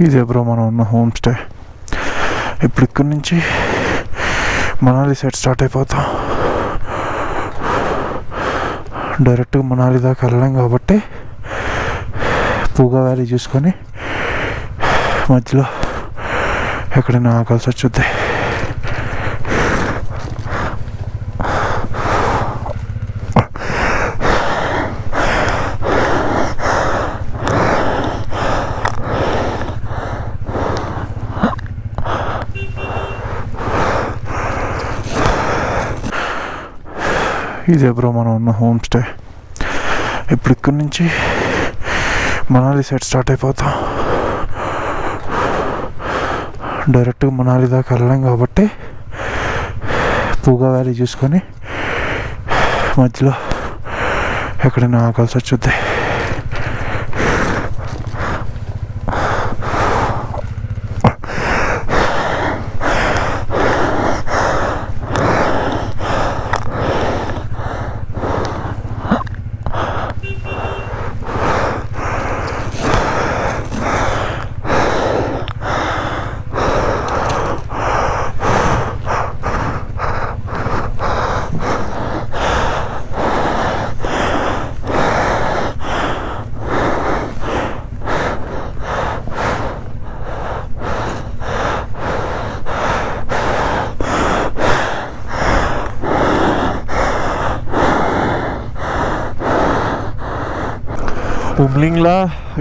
ఇదే బ్రో మనం ఉన్న హోమ్ స్టే. ఇప్పుడు ఇక్కడి నుంచి మనాలి సైడ్ స్టార్ట్ అయిపోతాం. డైరెక్ట్గా మనాలి దాకా వెళ్ళాం కాబట్టి పూగా వ్యాలీ చూసుకొని మధ్యలో ఎక్కడైనా ఆకాల్సి వచ్చుద్ది. ఇదే బ్రో మనం ఉన్న హోమ్ స్టే. ఇప్పుడు ఇక్కడి నుంచి మనాలి సైడ్ స్టార్ట్ అయిపోతాం. డైరెక్ట్గా మనాలి దాకా వెళ్ళాం కాబట్టి పూగా వ్యాలీ చూసుకొని మధ్యలో ఎక్కడైనా ఆకాల్సి వచ్చుద్ది. Umlingla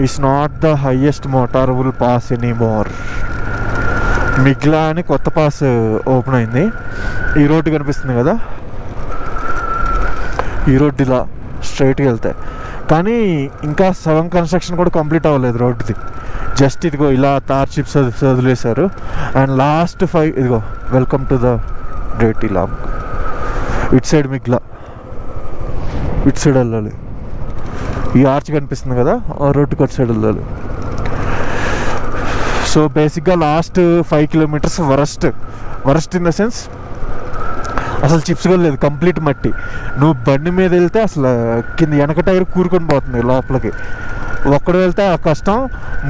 is not the highest motorable pass anymore. మిగ్లా అని కొత్త పాస్ ఓపెన్ అయింది. ఈ రోడ్డు కనిపిస్తుంది కదా, ఈ రోడ్డు ఇలా స్ట్రైట్గా వెళ్తాయి. కానీ ఇంకా సగం కన్స్ట్రక్షన్ కూడా కంప్లీట్ అవ్వలేదు రోడ్డుది. జస్ట్ ఇదిగో ఇలా తార్ చిప్స్ వదిలేశారు. అండ్ లాస్ట్ 5 ఇదిగో వెల్కమ్ టు ద గ్రేట్ ఇలామ్. ఇటు సైడ్ మిగ్లా, ఇటు సైడ్ వెళ్ళాలి. ఈ ఆర్చ్ కనిపిస్తుంది కదా, ఆ రోడ్డుకి అటు సైడ్ వెళ్ళాలి. సో బేసిక్గా last 5 kilometres worst in the sense అసలు చిప్స్ కూడా లేదు, కంప్లీట్ మట్టి. నువ్వు బండి మీద వెళ్తే అసలు కింద వెనక టైర్ కూరుకొని పోతుంది లోపలికి. ఒక్కడు వెళ్తే కష్టం,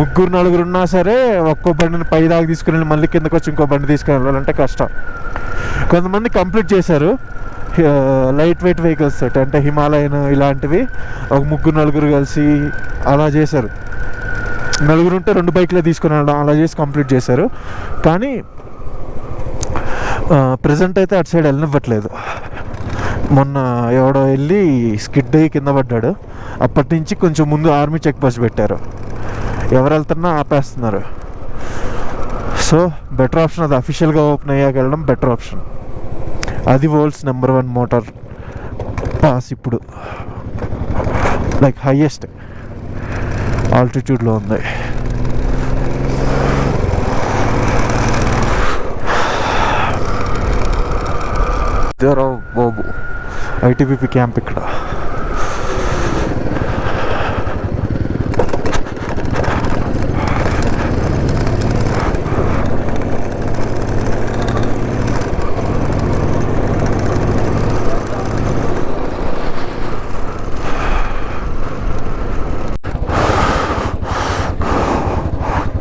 3-4 ఉన్నా సరే ఒక్కో బండిని పై దాకా తీసుకుని వెళ్ళి మళ్ళీ కిందకి వచ్చి ఇంకో బండి తీసుకుని వెళ్ళాలంటే కష్టం. కొంతమంది కంప్లీట్ చేశారు లైట్ వెయిట్ వెహికల్స్ తోటి, అంటే హిమాలయన్ ఇలాంటివి ఒక 3-4 కలిసి అలా చేశారు. 4 ఉంటే 2 బైక్లే తీసుకుని వెళ్ళడం అలా చేసి కంప్లీట్ చేశారు. కానీ ప్రజెంట్ అయితే అటు సైడ్ వెళ్ళనివ్వట్లేదు. మొన్న ఎవడో వెళ్ళి స్కిడ్ అయ్యి కింద పడ్డాడు. అప్పటి నుంచి కొంచెం ముందు ఆర్మీ చెక్ పోస్ట్ పెట్టారు, ఎవరు వెళ్తున్నా ఆపేస్తున్నారు. సో బెటర్ ఆప్షన్ అది, అఫీషియల్గా ఓపెన్ అయ్యాక వెళ్ళడం బెటర్ ఆప్షన్. అది వరల్డ్స్ నెంబర్ 1 మోటార్ పాస్ ఇప్పుడు, లైక్ హైయెస్ట్ ఆల్టిట్యూడ్లో ఉంది. దేవరావు బాబు ఐటీబీపీ క్యాంప్ ఇక్కడ.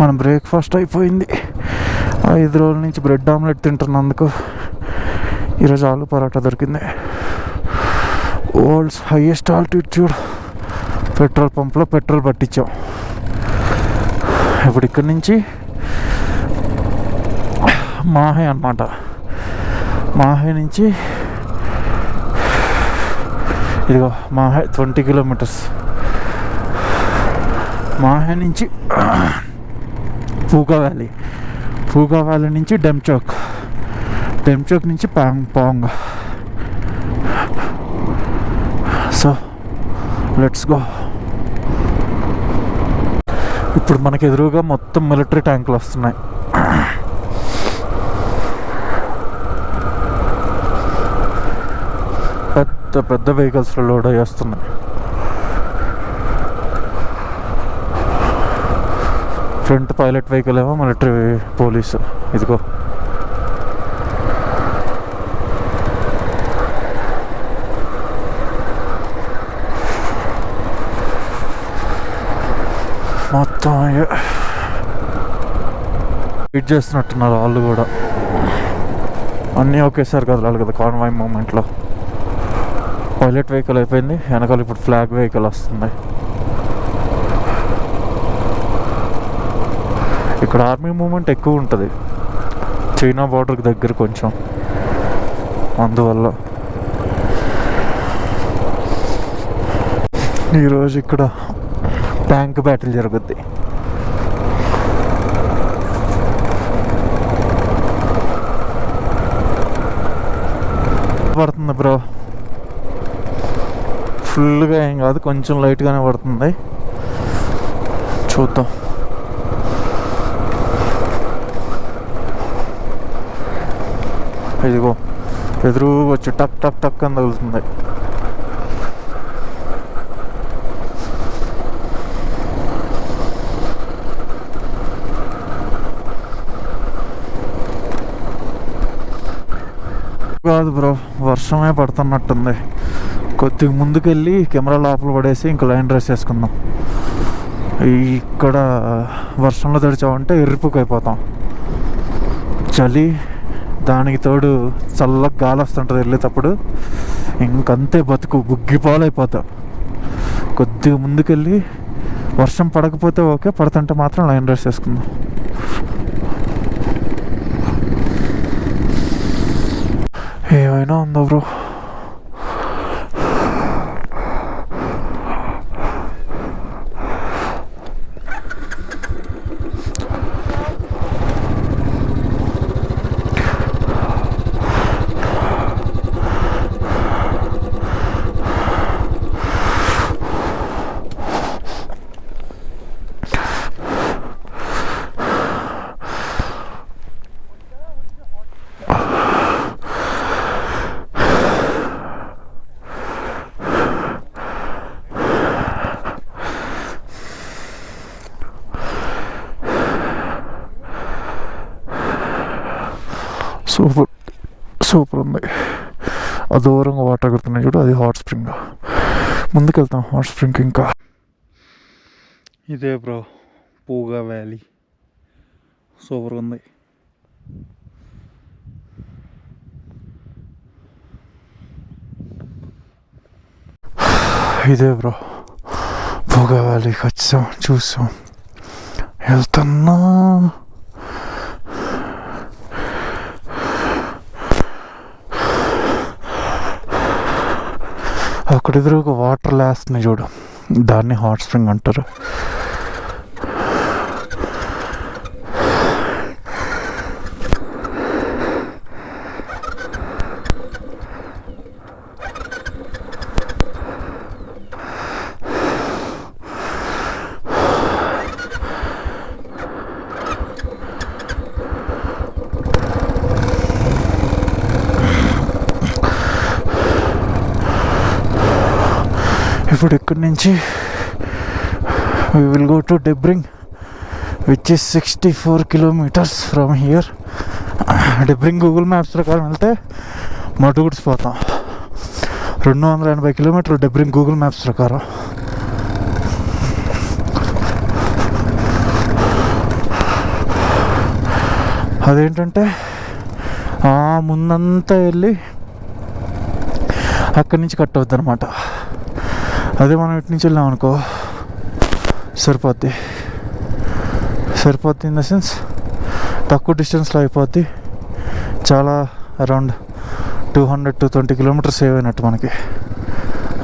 మన బ్రేక్ఫాస్ట్ అయిపోయింది. 5 రోజుల నుంచి బ్రెడ్ ఆమ్లెట్ తింటున్నందుకు ఈరోజు ఆలు పరాటా దొరికింది. వరల్డ్స్ హైయెస్ట్ ఆల్టిట్యూడ్ పెట్రోల్ పంప్లో పెట్రోల్ పట్టించాం. ఇప్పుడు ఇక్కడి నుంచి మాహే అన్నమాట. మాహే నుంచి ఇదిగో మాహే 20 కిలోమీటర్స్. మాహే నుంచి పూగా వ్యాలీ నుంచి డెమ్చోక్ నుంచి పాంగ్. So let's go. ఇప్పుడు మనకు ఎదురుగా మొత్తం మిలిటరీ ట్యాంకులు వస్తున్నాయి. పెద్ద పెద్ద వెహికల్స్లో లోడ్ అయ్యి వస్తున్నాయి. ఫ్రంట్ పైలట్ వెహికల్ ఏమో మిలిటరీ పోలీసు. ఇదిగో మొత్తం వెయిట్ చేస్తున్నట్టున్నారు వాళ్ళు కూడా. అన్నీ ఒకేసారి కదలాలి కదా కాన్వాయ్ మూమెంట్లో. పైలట్ వెహికల్ అయిపోయింది, వెనకాల ఇప్పుడు ఫ్లాగ్ వెహికల్ వస్తుంది. ఇక్కడ ఆర్మీ మూమెంట్ ఎక్కువ ఉంటుంది చైనా బార్డర్కి దగ్గర కొంచెం, అందువల్ల. ఈరోజు ఇక్కడ ట్యాంక్ బ్యాటిల్ జరుగుద్ది. పడుతుంది బ్రో, ఫుల్గా ఏం కాదు, కొంచెం లైట్గానే పడుతుంది. చూద్దాం. ఇదిగో ఎదురు వచ్చి టక్ టక్ టక్ అని తగులుతుంది. కాదు బ్రో, వర్షమే పడుతున్నట్టుంది. కొద్దిగా ముందుకెళ్ళి కెమెరా లోపల పడేసి ఇంకా లైన్ డ్రెస్ వేసుకుందాం. ఇక్కడ వర్షంలో తడిచామంటే ఎర్రిపుకు అయిపోతాం. చలి, దానికి తోడు చల్లగా గాలి వస్తుంటుంది వెళ్ళేటప్పుడు, ఇంకంతే బతుకు గుగ్గిపాలైపోతాం. కొద్దిగా ముందుకెళ్ళి వర్షం పడకపోతే ఓకే, పడుతుంటే మాత్రం లైన్ డ్రెస్ వేసుకుందాం. ఏమైనా ఉందా బ్రో? సూపర్ సూపర్ ఉంది. ఆ దూరంగా వాటర్ ఎగురుతున్నాయి చూడు, అది హాట్ స్ప్రింగ్. ముందుకెళ్తాం హాట్ స్ప్రింగ్. ఇంకా ఇదే బ్రో పూగా వ్యాలీ, సూపర్ ఉంది. ఇదే బ్రో పూగా వ్యాలీకి వచ్చాం, చూసాం, వెళ్తున్నా. అక్కడ ఎదురుగా వాటర్ లేస్తున్నాయి చూడు, దాన్ని హాట్ స్ప్రింగ్ అంటారు. ఇప్పుడు ఇక్కడి నుంచి we will go to Debring, which is 64 kilometers from here. Debring Google maps ప్రకారం వెళ్తే మటుగుడ్స్ పోతాం. 280 కిలోమీటర్లు డెబ్రింగ్ గూగుల్ మ్యాప్స్ ప్రకారం. అదేంటంటే ముందంతా వెళ్ళి అక్కడి నుంచి కట్ అవుద్ది అనమాట. అదే మనం ఇటు నుంచి వెళ్ళాం అనుకో సరిపోద్ది ఇన్ ద సెన్స్ తక్కువ డిస్టెన్స్లో అయిపోద్ది. చాలా అరౌండ్ 200-220 కిలోమీటర్స్ సేవ్ అయినట్టు మనకి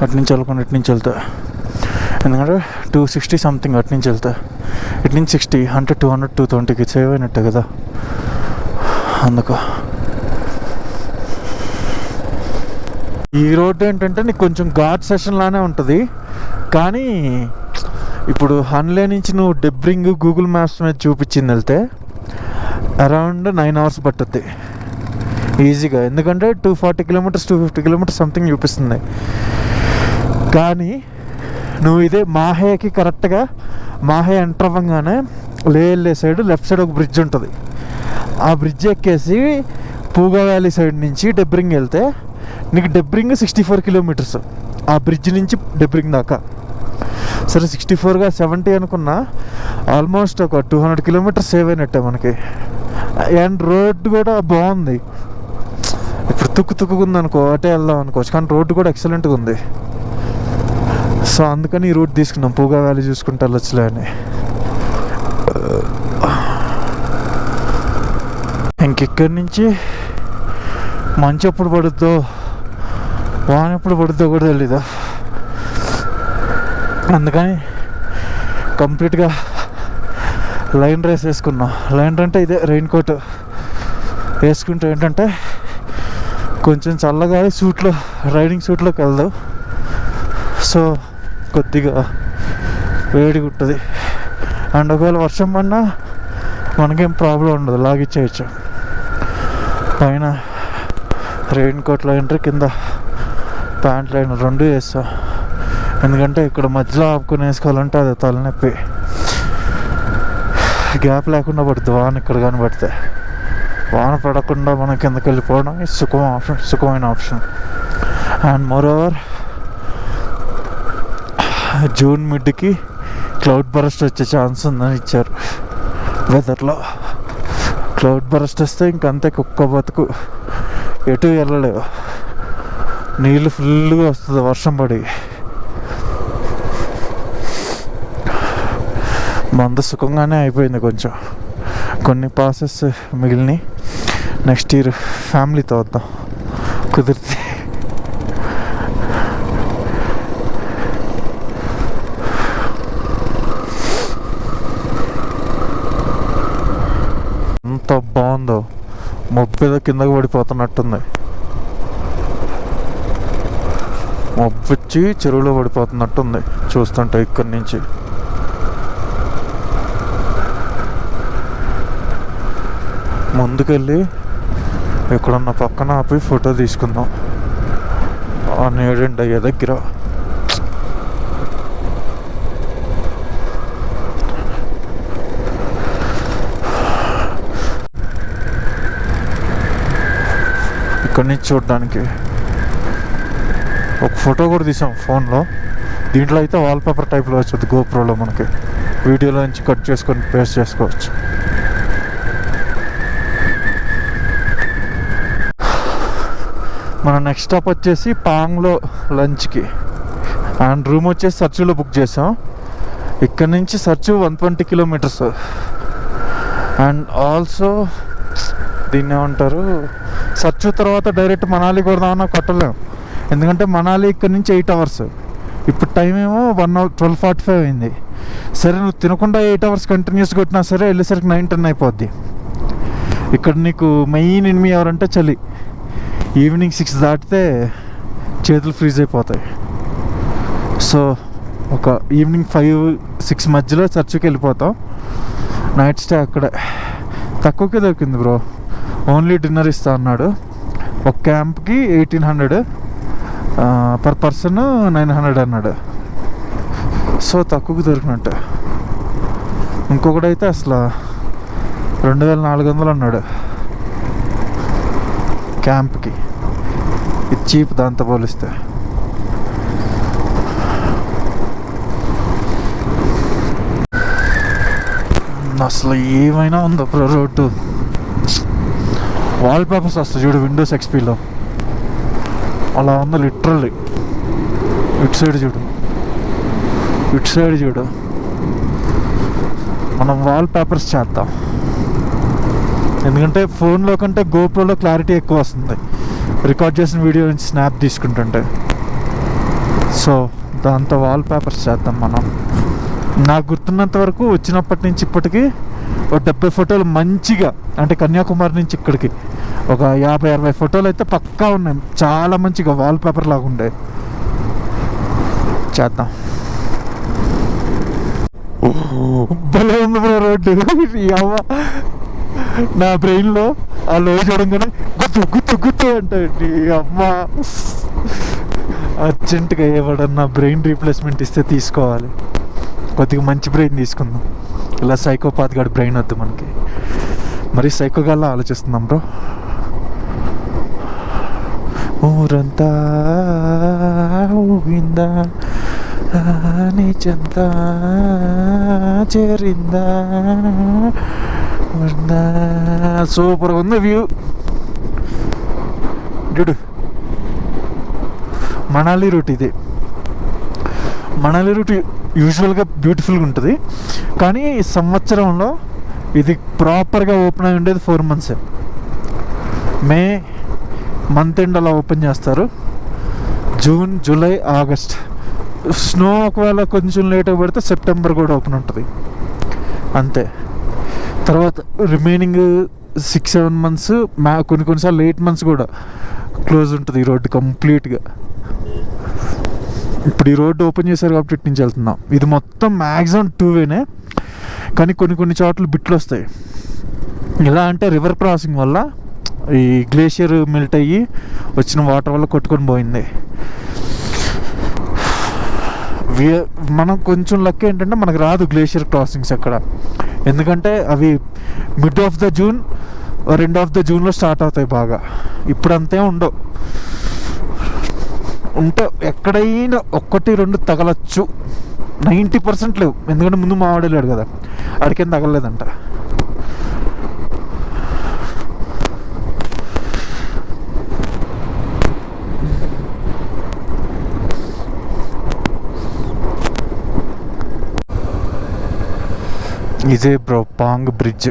అటు నుంచి వెళ్ళకుండా ఇటు నుంచి వెళ్తా. ఎందుకంటే 260 సంథింగ్ అటు నుంచి వెళ్తా, ఇటు నుంచి 60 అంటే 200-220కి సేవ్ అయినట్టే కదా. అందుకు ఈ రోడ్డు ఏంటంటే నీకు కొంచెం ఘాట్ సెషన్ లానే ఉంటుంది, కానీ ఇప్పుడు హన్లే నుంచి నువ్వు డెబ్రింగ్ గూగుల్ మ్యాప్స్ మీద చూపించింది వెళ్తే అరౌండ్ 9 hours పట్టుద్ది ఈజీగా. ఎందుకంటే 240 కిలోమీటర్స్ 250 కిలోమీటర్స్ సంథింగ్ చూపిస్తుంది. కానీ నువ్వు ఇదే మాహేకి కరెక్ట్గా మాహే ఎంటర్ అవ్వగానే లే సైడ్ లెఫ్ట్ సైడ్ ఒక బ్రిడ్జ్ ఉంటుంది. ఆ బ్రిడ్జ్ ఎక్కేసి పూగా వ్యాలీ సైడ్ నుంచి డెబ్రింగ్ వెళ్తే నీకు డెబ్రింగ్ 64 కిలోమీటర్స్ ఆ బ్రిడ్జ్ నుంచి డెబ్రింగ్ దాకా. సరే 64గా 70 అనుకున్నా, ఆల్మోస్ట్ ఒక 200 కిలోమీటర్స్ సేవ్ అయినట్టే మనకి. అండ్ రోడ్డు కూడా బాగుంది. ఇప్పుడు తుక్కుంది అనుకో, అటే వెళ్దాం అనుకోవచ్చు, కానీ రోడ్డు కూడా ఎక్సలెంట్గా ఉంది. సో అందుకని ఈ రూట్ తీసుకున్నాం, పూగా వ్యాలీ చూసుకుంటూ వెళ్ళొచ్చులే అని. ఇంకెక్కడి నుంచి మంచు ఎప్పుడు పడుద్దో వాన ఎప్పుడు పడుద్దో కూడా తెలీదు. అందుకని కంప్లీట్గా లైన్ రేస్ వేసుకున్నాం. లైన్ అంటే ఇదే రెయిన్ కోట్ వేసుకుంటే ఏంటంటే కొంచెం చల్లగా సూట్లో, రైడింగ్ సూట్లోకి వెళ్దాం. సో కొద్దిగా వేడిగా ఉంటుంది. అండ్ ఒకవేళ వర్షం పడినా మనకేం ప్రాబ్లం ఉండదు, లాగిచ్చేయచ్చు. పైన రెయిన్ కోట్ లైన్, కింద ప్యాంట్ లైన్ రెండు వేస్తా. ఎందుకంటే ఇక్కడ మధ్యలో ఆపుకొని వేసుకోవాలంటే అది తలనొప్పి, గ్యాప్ లేకుండా పడుతుంది వాన. ఇక్కడ కానీ పడితే వాన పడకుండా మనం కిందకి వెళ్ళిపోవడం సుఖమైన ఆప్షన్. అండ్ మోరోవర్ జూన్ మిడ్కి క్లౌడ్ బరస్ట్ వచ్చే ఛాన్స్ ఉందని ఇచ్చారు వెదర్లో. క్లౌడ్ బరస్ట్ వస్తే ఇంకంతే కుక్క బతుకు, ఎటు వెళ్ళలేవు. నీళ్ళు ఫుల్గా వస్తుంది వర్షం పడి. మంద సుఖంగానే అయిపోయింది. కొంచెం కొన్ని ప్రాసెస్ మిగిలినాయి. నెక్స్ట్ ఇయర్ ఫ్యామిలీతో వద్దాం కుదిరితే. ఎంత బాగుందో, మబ్బేదో కిందకు పడిపోతున్నట్టుంది. మబ్బొచ్చి చెరువులో పడిపోతున్నట్టుంది చూస్తుంటే ఇక్కడి నుంచి. ముందుకెళ్ళి ఎక్కడన్నా పక్కన ఆపి ఫోటో తీసుకుందాం ఆ నేడండి అయ్యే దగ్గర. ఇక్కడి నుంచి చూడడానికి ఒక ఫోటో కూడా తీసాం ఫోన్లో. దీంట్లో అయితే వాల్పేపర్ టైప్లో వచ్చేది గోప్రోలో. మనకి వీడియోలో నుంచి కట్ చేసుకొని పేస్ట్ చేసుకోవచ్చు. మన నెక్స్ట్ స్టాప్ వచ్చేసి పాంగ్లో లంచ్కి. అండ్ రూమ్ వచ్చేసి సర్చులో బుక్ చేసాం. ఇక్కడ నుంచి సర్చు 120 కిలోమీటర్స్. అండ్ ఆల్సో దీన్ని ఏమంటారు, సర్చు తర్వాత డైరెక్ట్ మనాలి కొడదామన్నా కొట్టలేము. ఎందుకంటే మనాలి ఇక్కడ నుంచి 8 అవర్స్. ఇప్పుడు టైం ఏమో 12:45 అయింది. సరే నువ్వు తినకుండా 8 అవర్స్ కంటిన్యూస్ కొట్టినా సరే వెళ్ళేసరికి 9-10 అయిపోద్ది. ఇక్కడ నీకు మెయిన్ ఎనిమి ఎవరంటే చలి. ఈవినింగ్ 6 దాటితే చేతులు ఫ్రీజ్ అయిపోతాయి. సో ఒక ఈవినింగ్ 5-6 మధ్యలో చర్చికి వెళ్ళిపోతాం. నైట్ స్టే అక్కడే. తక్కువకే దొరికింది బ్రో. ఓన్లీ డిన్నర్ ఇస్తా అన్నాడు. ఒక క్యాంప్కి 1800, పర్ పర్సన్ 900 అన్నాడు. సో తక్కువకి దొరికినట్టు. ఇంకొకడైతే అసలు 2400 అన్నాడు క్యాంప్కి. ఇది చీప్ దాంతో పోలిస్తే. అసలు ఏమైనా ఉందో రోడ్డు. వాల్ పేపర్స్ వస్తాయి చూడు విండోస్ ఎక్స్పీలో, అలా ఉంది లిటరల్లీ. ఇటు సైడ్ చూడు. మనం వాల్ పేపర్స్ చేద్దాం. ఎందుకంటే ఫోన్లో కంటే గోప్రోలో క్లారిటీ ఎక్కువ వస్తుంది రికార్డ్ చేసిన వీడియో నుంచి స్నాప్ తీసుకుంటుంటే. సో దాంతో వాల్ పేపర్స్ చేద్దాం మనం. నాకు గుర్తున్నంత వరకు వచ్చినప్పటి నుంచి ఇప్పటికీ ఒక 70 ఫోటోలు మంచిగా, అంటే కన్యాకుమారి నుంచి ఇక్కడికి ఒక 50-60 ఫోటోలు అయితే పక్కా ఉన్నాయి. చాలా మంచిగా వాల్ పేపర్ లాగా ఉండే. చేద్దాం. భలే ఉంది బ్రో రోడ్డు. నా బ్రెయిన్లో ఆ లో చూడంగానే గుర్తు అంటే అమ్మ అర్జెంటుగా ఎవడన్నా బ్రెయిన్ రీప్లేస్మెంట్ ఇస్తే తీసుకోవాలి. కొద్దిగా మంచి బ్రెయిన్ తీసుకుందాం. ఇలా సైకోపాత్ గాడి బ్రెయిన్ వద్దు మనకి. మరీ సైకోగాల్లా ఆలోచిస్తున్నాం బ్రో. ఊరంతా ఊగిందా నీ చెంత చేరిందా సూపర్ ఉంది వ్యూ డ్యూడు. మనాలి రూట్ ఇది. మనాలి రూట్ యూజువల్గా బ్యూటిఫుల్గా ఉంటుంది, కానీ ఈ సంవత్సరంలో ఇది ప్రాపర్గా ఓపెన్ అయి ఉండేది 4 months. మే మంత్ ఎండ్ అలా ఓపెన్ చేస్తారు. June, July, August. స్నో ఒకవేళ కొంచెం లేట్గా పడితే సెప్టెంబర్ కూడా ఓపెన్ ఉంటుంది అంతే. తర్వాత రిమైనింగ్ 6-7 months కొన్నిసార్లు 8 months కూడా క్లోజ్ ఉంటుంది ఈ రోడ్డు కంప్లీట్గా. ఇప్పుడు ఈ రోడ్డు ఓపెన్ చేశారు కాబట్టి ఇటు నుంచి వెళ్తున్నాం. ఇది మొత్తం మ్యాక్సిమం 2-way, కానీ కొన్ని చోట్ల బిట్లు వస్తాయి. ఎలా అంటే రివర్ క్రాసింగ్ వల్ల ఈ గ్లేషియర్ మెల్ట్ అయ్యి వచ్చిన వాటర్ వల్ల కొట్టుకొని పోయింది. మనం కొంచెం లక్ ఏంటంటే మనకు రాదు గ్లేషియర్ క్రాసింగ్స్ అక్కడ, ఎందుకంటే అవి mid of the June, end of the జూన్లో స్టార్ట్ అవుతాయి బాగా. ఇప్పుడు అంతే ఉండవు, ఉంటే ఎక్కడైనా 1-2 తగలచ్చు. 90% లేవు, ఎందుకంటే ముందు మావాడేలాడు కదా, అడికేం తగలలేదంట. ఇదే బ్రో పాంగ్ బ్రిడ్జ్.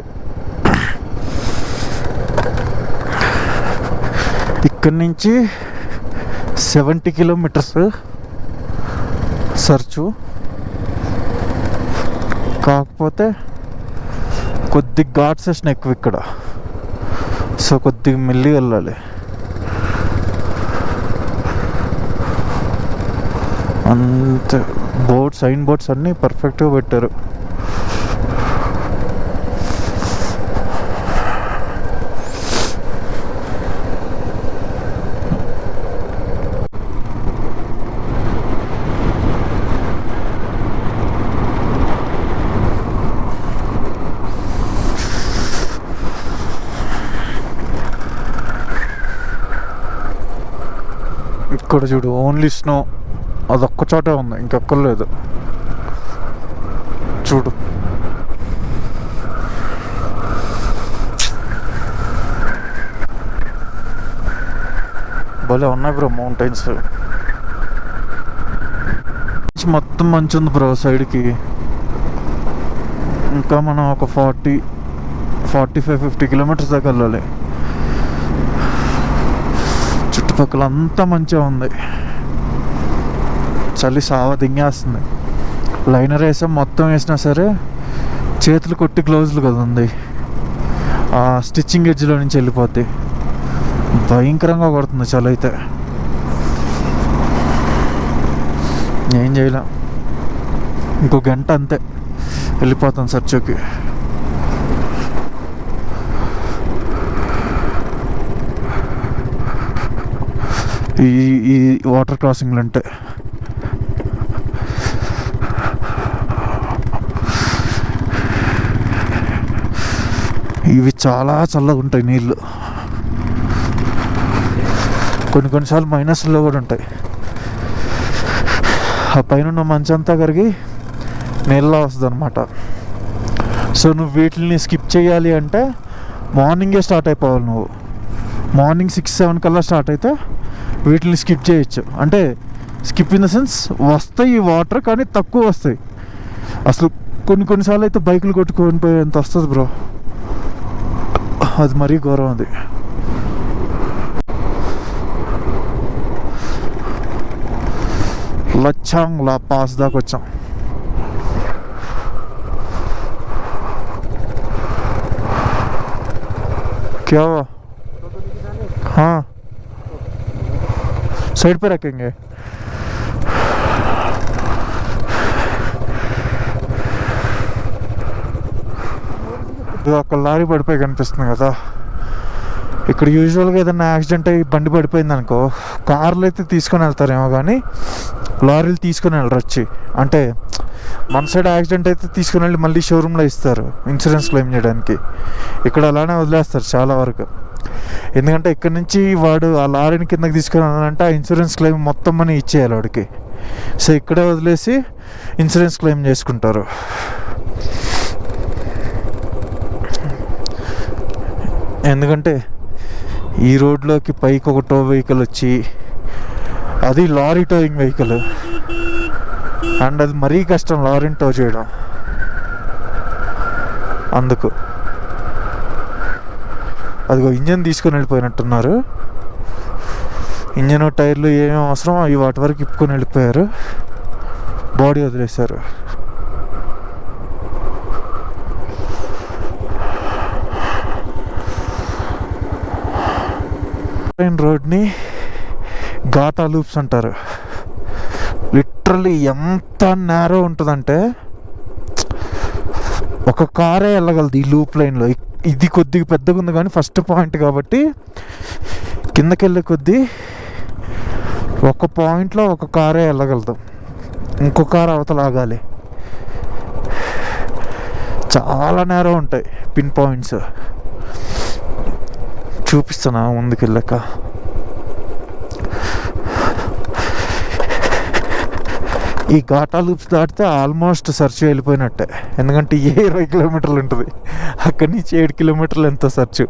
ఇక్కడి నుంచి 70 kilometers సర్చు. కాకపోతే కొద్ది ఘాట్ సెషన్ ఎక్కువ ఇక్కడ, సో కొద్దిగా మెల్లి వెళ్ళాలి. అంతే. సైన్ బోర్డ్స్ అన్నీ పర్ఫెక్ట్గా పెట్టారు. ఇక్కడ చూడు, ఓన్లీ స్నో, అదొక్క చోటే ఉంది, ఇంకెక్కడ లేదు. చూడు, భలే ఉన్నాయి బ్రో మౌంటైన్స్. మొత్తం మంచి ఉంది బ్రో సైడ్కి. ఇంకా మనం ఒక 45-50 kilometers దాకా వెళ్ళాలి. చుట్టుపక్కల అంతా మంచిగా ఉంది. చలి సావ దింగేస్తుంది. లైనర్ వేసాం, మొత్తం వేసినా సరే చేతులు కొట్టి గ్లౌజులు కదా ఉంది, ఆ స్టిచ్చింగ్ ఎడ్జ్లో నుంచి వెళ్ళిపోద్ది. భయంకరంగా కొడుతుంది చలి అయితే. ఏం చేయలేం, ఇంకో గంట అంతే వెళ్ళిపోతాం సర్చోకి. ఈ వాటర్ క్రాసింగ్లు అంటే ఇవి చాలా చల్లగా ఉంటాయి నీళ్ళు. కొన్నిసార్లు మైనస్లో కూడా ఉంటాయి. ఆ పైన మంచంతా కరిగి నీళ్ళలో వస్తుంది అనమాట. సో నువ్వు వీటిని స్కిప్ చేయాలి అంటే మార్నింగే స్టార్ట్ అయిపోవాలి. నువ్వు మార్నింగ్ 6-7 కల్లా స్టార్ట్ అయితే వీటిని స్కిప్ చేయొచ్చు. అంటే స్కిప్ ఇన్ ద సెన్స్ వస్తాయి ఈ వాటర్, కానీ తక్కువ వస్తాయి. అసలు కొన్నిసార్లు అయితే బైకులు కొట్టుకొని పోయేంత వస్తుంది బ్రో, అది మరీ ఘోరం. అది లచ్చాంగ్ లా పాస్ దాకా వచ్చాం. क्या हुआ? हाँ, साइड पे रखेंगे. అక్కడ లారీ పడిపోయి కనిపిస్తుంది కదా. ఇక్కడ యూజువల్గా ఏదైనా యాక్సిడెంట్ అయ్యి బండి పడిపోయింది అనుకో, కార్లు అయితే తీసుకొని వెళ్తారేమో, కానీ లారీలు తీసుకొని వెళ్ళరు వచ్చి. అంటే మన సైడ్ యాక్సిడెంట్ అయితే తీసుకుని వెళ్ళి మళ్ళీ షోరూంలో ఇస్తారు ఇన్సూరెన్స్ క్లెయిమ్ చేయడానికి. ఇక్కడ అలానే వదిలేస్తారు చాలా వరకు. ఎందుకంటే ఇక్కడ నుంచి వాడు ఆ లారీని కిందకి తీసుకుని వెళ్ళాలంటే ఆ ఇన్సూరెన్స్ క్లెయిమ్ మొత్తం మనీ ఇచ్చేయాలి వాడికి. సో ఇక్కడే వదిలేసి ఇన్సూరెన్స్ క్లెయిమ్ చేసుకుంటారు. ఎందుకంటే ఈ రోడ్లోకి పైకి ఒక టో వెహికల్ వచ్చి, అది లారీ టోయింగ్ వెహికల్, అండ్ అది మరీ కష్టం లారీని టో చేయడం. అందుకు అదిగో ఇంజన్ తీసుకొని వెళ్ళిపోయినట్టున్నారు. ఇంజన్ టైర్లు ఏమేమి అవసరం అవి వాటి వరకు ఇప్పుకొని వెళ్ళిపోయారు, బాడీ వదిలేశారు. రోడ్ని ఘాటా లూప్స్ అంటారు. లిటరల్లీ ఎంత నేరో ఉంటుందంటే ఒక కారే వెళ్ళగలదు ఈ లూప్ లైన్లో. ఇది కొద్దిగా పెద్దగా ఉంది కానీ ఫస్ట్ పాయింట్ కాబట్టి కిందకి వెళ్ళే కొద్దీ ఒక పాయింట్లో ఒక కారే వెళ్ళగలదు, ఇంకో కారు అవతల ఆగాలి. చాలా నేరో ఉంటాయి పిన్ పాయింట్స్. చూపిస్తున్నా ముందుకెళ్ళాక. ఈ ఘాటా లూప్స్ దాటితే ఆల్మోస్ట్ సర్చ్ వెళ్ళిపోయినట్టే, ఎందుకంటే 20 కిలోమీటర్లు ఉంటుంది, అక్కడి నుంచి 7 కిలోమీటర్లు ఎంత సర్చ్.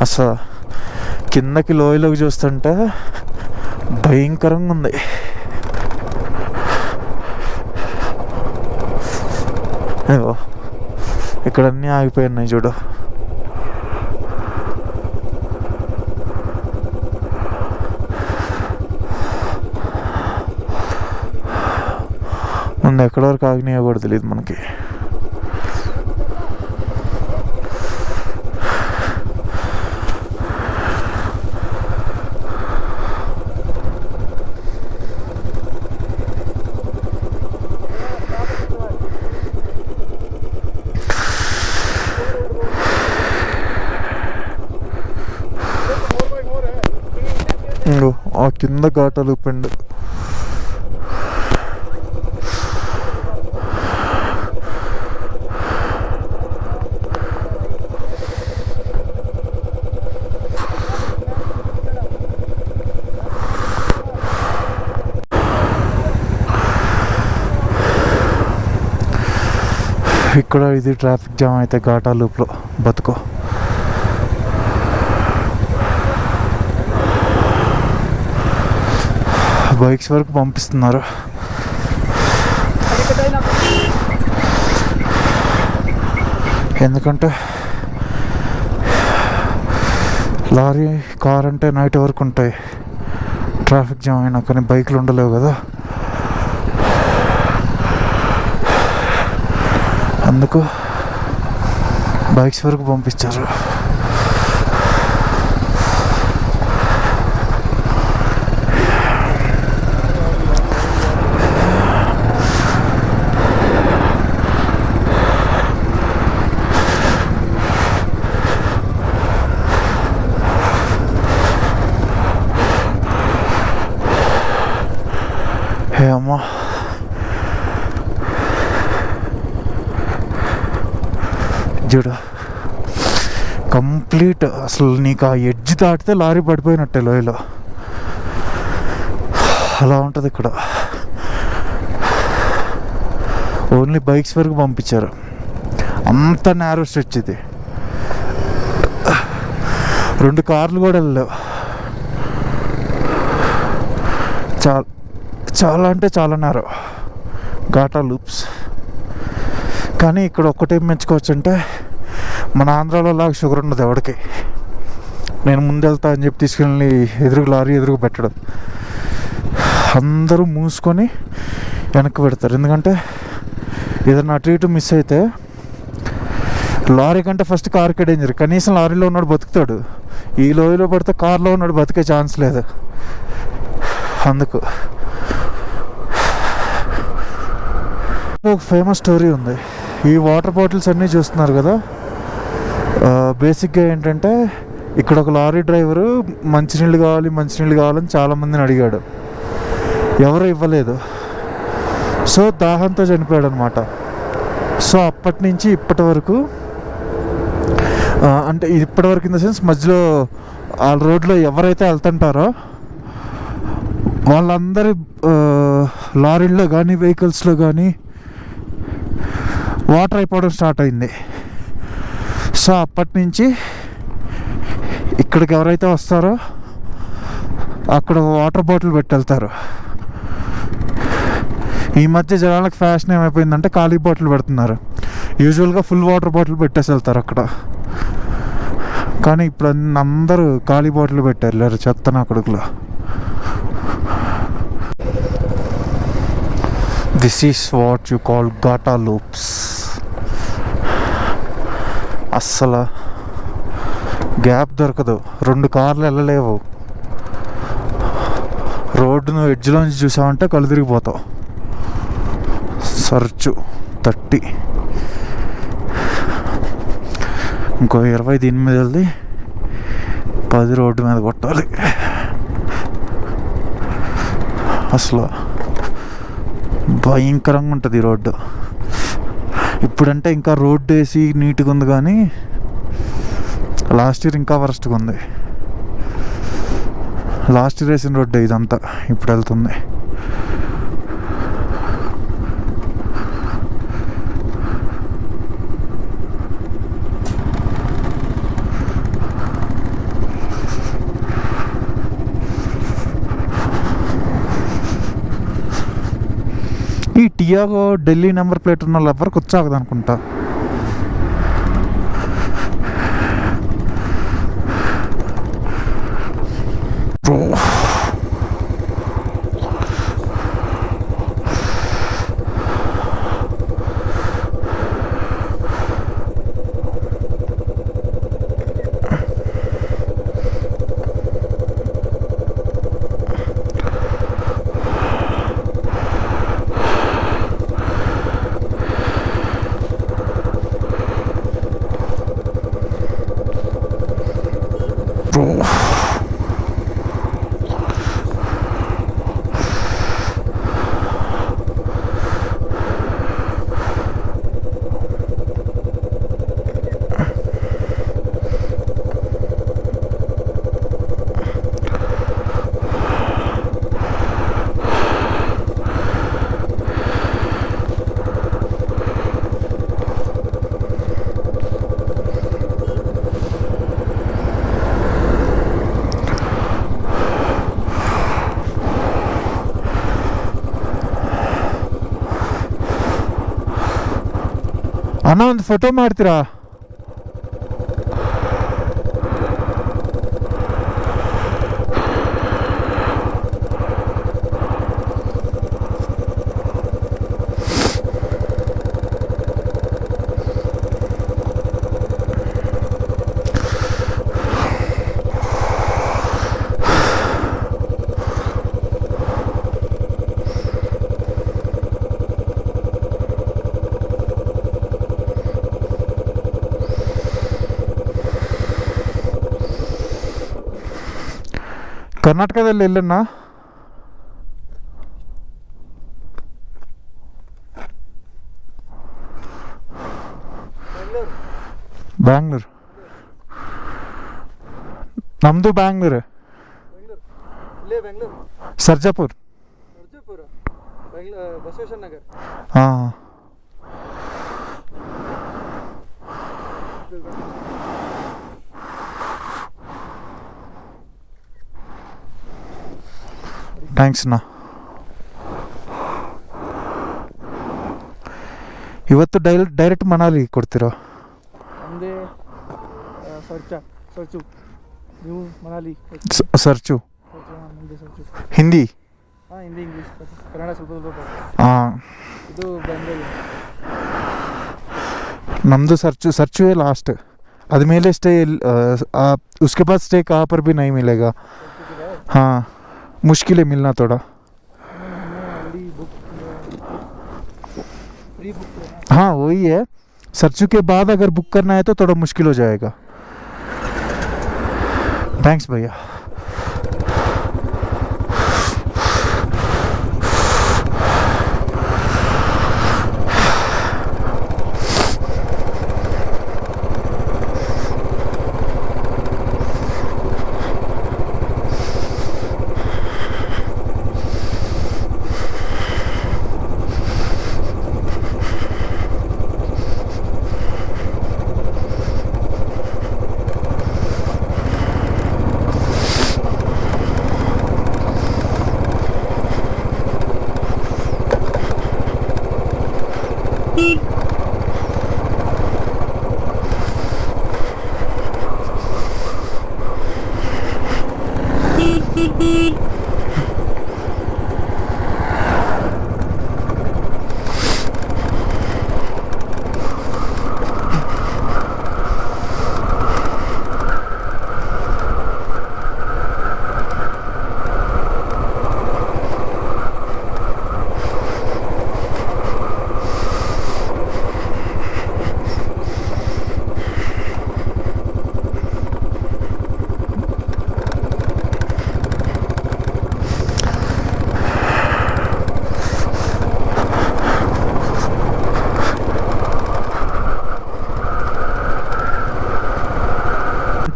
అసలు కిందకి లోయలోకి చూస్తుంటే భయంకరంగా ఉంది. ఏవో ఇక్కడ అన్నీ ఆగిపోయినాయి చూడు. ముందు ఎక్కడి వరకు ఆగినాయో కూడా తెలియదు మనకి. ఆ కింద ఘాటా లూప్ అండి. ఇక్కడ ఇది ట్రాఫిక్ జామ్ అయితే ఘాటా లూప్లో బతుకో. బైక్స్ వరకు పంపిస్తున్నారు. ఎందుకంటే లారీ కార్ అంటే నైట్ వరకు ఉంటాయి ట్రాఫిక్ జామ్ అయినా, కానీ బైక్లు ఉండలేవు కదా. అందుకు బైక్స్ వరకు పంపించారు. అమ్మా చూడు, కంప్లీట్ అసలు నీకు ఆ ఎడ్జ్ దాటితే లారీ పడిపోయినట్టే లోయలో. అలా ఉంటుంది ఇక్కడ. ఓన్లీ బైక్స్ వరకు పంపించారు, అంత నేరో స్ట్రెచ్ ఇది. 2 కార్లు కూడా వెళ్ళలేవు. చాలా అంటే చాలా నేరో ఘాటా లూప్స్. కానీ ఇక్కడ ఒక్కటేం మెచ్చుకోవచ్చు అంటే మన ఆంధ్రాలో లాగా షుగర్ ఉండదు ఎవరికి. నేను ముందు వెళ్తా అని చెప్పి తీసుకెళ్ళి లారీ ఎదురుగు పెట్టడం, అందరూ మూసుకొని వెనక్కి పెడతారు. ఎందుకంటే ఏదైనా అటు ఇటు మిస్ అయితే లారీ కంటే ఫస్ట్ కార్కే డేంజర్. కనీసం లారీలో ఉన్నాడు బతుకుతాడు, ఈ లోయలో పడితే కార్లో ఉన్నాడు బతికే ఛాన్స్ లేదు. అందుకు ఒక ఫేమస్ స్టోరీ ఉంది. ఈ వాటర్ బాటిల్స్ అన్నీ చూస్తున్నారు కదా, బేసిక్గా ఏంటంటే ఇక్కడ ఒక లారీ డ్రైవరు మంచినీళ్ళు కావాలని చాలామందిని అడిగాడు, ఎవరు ఇవ్వలేదు. సో దాహంతో చనిపోయాడు అనమాట. సో అప్పటి నుంచి ఇప్పటి వరకు, అంటే ఇప్పటి వరకు ఇన్ ద సెన్స్ మధ్యలో ఆ రోడ్లో ఎవరైతే వెళ్తుంటారో వాళ్ళందరి లారీల్లో కానీ వెహికల్స్లో కానీ వాటర్ అయిపోవడం స్టార్ట్ అయింది. సో అప్పటి నుంచి ఇక్కడికి ఎవరైతే వస్తారో అక్కడ వాటర్ బాటిల్ పెట్టి వెళ్తారు. ఈ మధ్య జనాలకు ఫ్యాషన్ ఏమైపోయిందంటే ఖాళీ బాటిల్ పెడుతున్నారు. యూజువల్గా ఫుల్ వాటర్ బాటిల్ పెట్టేసి వెళ్తారు అక్కడ. కానీ ఇప్పుడు అందరూ ఖాళీ బాటిల్ పెట్టి వెళ్ళారు చెత్త నా కొడుకులో. This is what you call ఘాటా లూప్స్. అస్సలు గ్యాప్ దొరకదు, 2 కార్లు వెళ్ళలేవు. రోడ్డును ఎడ్జ్లోంచి చూసామంటే కళ్ళు తిరిగిపోతావు. సర్చు 30, ఇంకో 20 దీని మీద వెళ్ళి 10 రోడ్డు మీద కొట్టాలి. అసలు భయంకరంగా ఉంటుంది ఈ రోడ్డు. ఇప్పుడంటే ఇంకా రోడ్డు వేసి నీట్గా ఉంది, కానీ లాస్ట్ ఇయర్ ఇంకా వరస్ట్గా ఉంది. లాస్ట్ ఇయర్ వేసిన రోడ్డు ఇదంతా ఇప్పుడు వెళ్తుంది. ఈ టియాగో ఢిల్లీ నెంబర్ ప్లేట్ ఉన్న వాళ్ళు ఎవరికి వచ్చాకదు అనుకుంటా. ಅಣ್ಣ ಒಂದು ಫೋಟೋ ಮಾಡ್ತೀರಾ? ಕರ್ನಾಟಕದಲ್ಲಿ ಎಲ್ಲಣ್ಣ? ಬ್ಯಾಂಗ್ಳೂರು. ನಮ್ಮದು ಬ್ಯಾಂಗ್ಳೂರು. ಸರ್ಜಾಪುರ್. ಬಸವೇಶ್ವರ ನಗರ. ಹಾಂ. ಥ್ಯಾಂಕ್ಸ್ ಅಣ್ಣ. ಇವತ್ತು ಡೈರೆಕ್ಟ್ ಮನಾಲಿ ಕೊಡ್ತೀರಾ? ನಮ್ಮದೇ ಸರ್ಚು ನೀವು ಮನಾಲಿ ಸರ್ಚು ನಮ್ಮದೇ ಸರ್ಚು. ಹಿಂದಿ? ಹಾಂ, ಹಿಂದಿ ಇಂಗ್ಲೀಷ್ ಕನ್ನಡ ಸ್ವಲ್ಪ ಸ್ವಲ್ಪ. ಹಾಂ. ಇದು ಬೆಂಗಳೂರು. ನಮ್ಮದು ಸರ್ಚುವೇ लास्ट. अदमेले स्टे उसके बाद स्टे कहाँ पर भी नहीं मिलेगा. हाँ, मुश्किल है मिलना थोड़ा. हाँ वही है, सर्चू के बाद अगर बुक करना है तो थोड़ा मुश्किल हो जाएगा. थैंक्स भैया.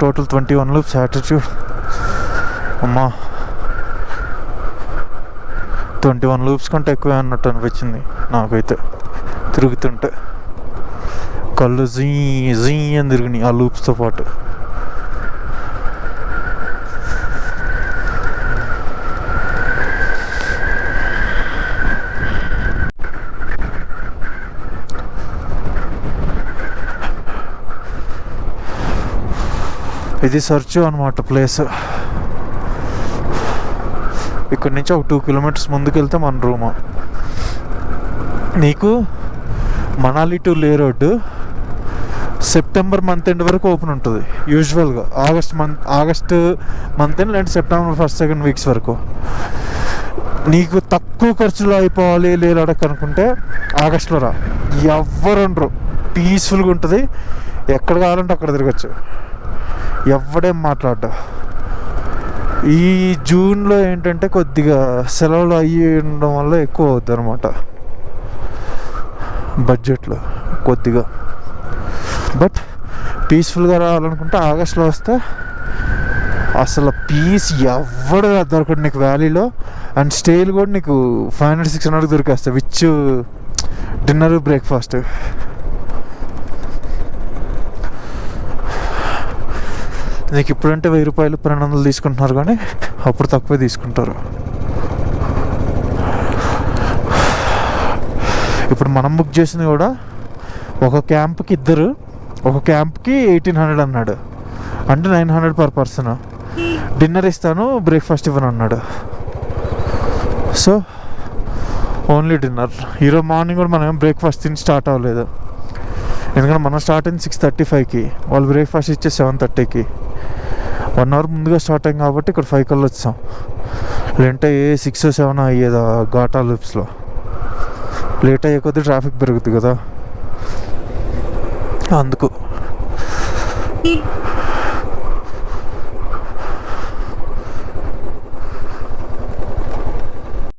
Total 21 loops attitude. అమ్మా 21 లూప్స్ కంటే ఎక్కువే అన్నట్టు అనిపించింది నాకైతే తిరుగుతుంటే. కళ్ళు జీ జీ అని తిరిగినాయి ఆ లూప్స్తో పాటు. ఇది సర్చు అనమాట ప్లేస్. ఇక్కడ నుంచి ఒక 2 కిలోమీటర్స్ ముందుకు వెళ్తే మన రూము. నీకు మనాలి టు లే రోడ్డు సెప్టెంబర్ మంత్ ఎండ్ వరకు ఓపెన్ ఉంటుంది యూజువల్గా. ఆగస్ట్ మంత్ ఎండ్ లేదంటే సెప్టెంబర్ 1st-2nd వీక్స్ వరకు. నీకు తక్కువ ఖర్చులో అయిపోవాలి లేదడక అనుకుంటే ఆగస్టులో రా. ఎవ్వరు ఉండరు, పీస్ఫుల్గా ఉంటుంది, ఎక్కడ కావాలంటే అక్కడ తిరగచ్చు, ఎవడేం మాట్లాడ్డా. ఈ జూన్లో ఏంటంటే కొద్దిగా సెలవులు అయ్యి ఉండడం వల్ల ఎక్కువ అవుద్ది అనమాట బడ్జెట్లో కొద్దిగా. బట్ పీస్ఫుల్గా రావాలనుకుంటే ఆగస్టులో వస్తే అసలు పీస్ ఎవడు దొరకడు నీకు వ్యాలీలో. అండ్ స్టేలు కూడా నీకు 500-600 దొరికేస్తాయి విచ్ డిన్నర్ బ్రేక్ఫాస్ట్. నీకు ఇప్పుడంటే 1000 రూపాయలు 1200 తీసుకుంటున్నారు, కానీ అప్పుడు తక్కువే తీసుకుంటారు. ఇప్పుడు మనం బుక్ చేసింది కూడా ఒక క్యాంప్కి ఇద్దరు, ఒక క్యాంప్కి 1800 అన్నాడు, అంటే 900 పర్ పర్సన్. డిన్నర్ ఇస్తాను, బ్రేక్ఫాస్ట్ ఇవ్వను అన్నాడు. So only dinner. ఈరోజు మార్నింగ్ కూడా మనం బ్రేక్ఫాస్ట్ తిని స్టార్ట్ అవ్వలేదు, ఎందుకంటే మనం స్టార్ట్ అయింది 6:35కి, వాళ్ళు బ్రేక్ఫాస్ట్ ఇచ్చే 7:30కి. 1 అవర్ ముందుగా స్టార్ట్ అయ్యింది కాబట్టి ఇక్కడ 5 కల్లా వచ్చాం. లేదంటే 6-7 అయ్యేది ఘాటా లూప్స్లో. లేట్ అయ్యే కొద్దీ ట్రాఫిక్ పెరుగుతుంది కదా, అందుకు.